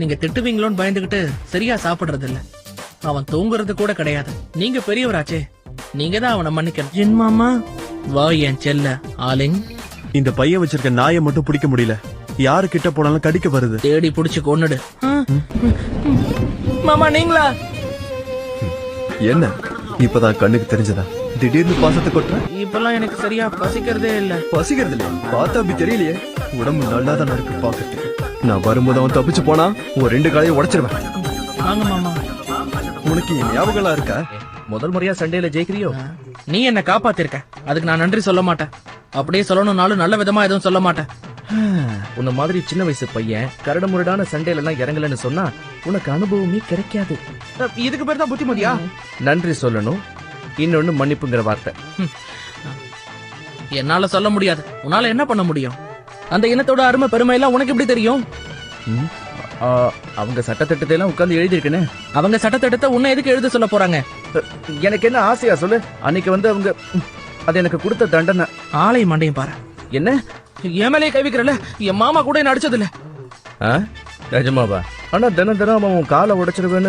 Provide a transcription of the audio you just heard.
நீங்க திட்டுவீங்களோன்னு பயந்துகிட்டு சரியா சாப்பிடுறது இல்ல. அவன் தூங்குறது கூட கிடையாது. நீங்க பெரியவராச்சே, நீங்க தான் அவனை மன்னிக்கணும். என் மாமா வா என் செல்ல ஆலிங். இந்த பையன் வச்சிருக்க நாயை மட்டும் பிடிக்க முடியல. யாரு கிட்ட போனாலும் கடிக்க வருது. தேடி புடிச்சு கொன்னுடு. மாமா நீங்களா? என்ன இப்பதான் கண்ணுக்கு தெரிஞ்சதா? திடீர்னு பாசத்தை கொட்டுற? இப்பெல்லாம் எனக்கு சரியா பசிக்கிறதே இல்ல. பசிக்கிறது இல்லையா? பார்த்தா அப்படி தெரியலையே. உடம்பு நல்லாதான் இருக்கு பாக்கிறதுக்கு. நான் வரும்போது அவன் தப்பிச்சு போனா ஒரு 2 காலையை உடைச்சிருவேன். வாங்க மாமா. உனக்கு என் ஞாபகம் இருக்கா? முதல் முறையா சண்டேல ஜெயிக்கிறியோ? நீ என்ன காப்பாத்திருக்க, அதுக்கு நான் நன்றி சொல்ல மாட்டேன். அப்படியே சொல்லணும்னாலும் நல்ல விதமா எதுவும் சொல்ல மாட்டேன். உன்ன மாதிரி சின்ன வயசு பையன் கரடுமுரடான சண்டேல எல்லாம் இறங்கலன்னு சொன்னா உனக்கு அனுபவமே கிடைக்காது. இதுக்கு பேர் தான் புத்திமதியா? நன்றி சொல்லணும், இன்னொன்னு மன்னிப்புங்கிற வார்த்தை. என்னால சொல்ல முடியாது, உன்னால என்ன பண்ண முடியும்? அந்த இனத்தோட அருமை பெருமை எல்லாம் உனக்கு எப்படி தெரியும்? அவங்க சட்டத்திட்டத்தை எல்லாம் உட்கார்ந்து எழுதிருக்கேன்னு. அவங்க சட்டத்திட்டத்தை உன்னை எதுக்கு எழுத சொல்ல போறாங்க? எனக்கு என்ன ஆசையா சொல்லு. அன்னைக்கு வந்து அவங்க அது எனக்கு கொடுத்த தண்டனை. ஆலை மண்டையும் பாரு. என்ன என் மேலே கை வைக்கிறல்ல? என் மாமா கூட என்ன அடிச்சது இல்ல. நிஜமாவா? ஆனா தினம் தினம் அவன் காலை உடைச்சிருவேன்னு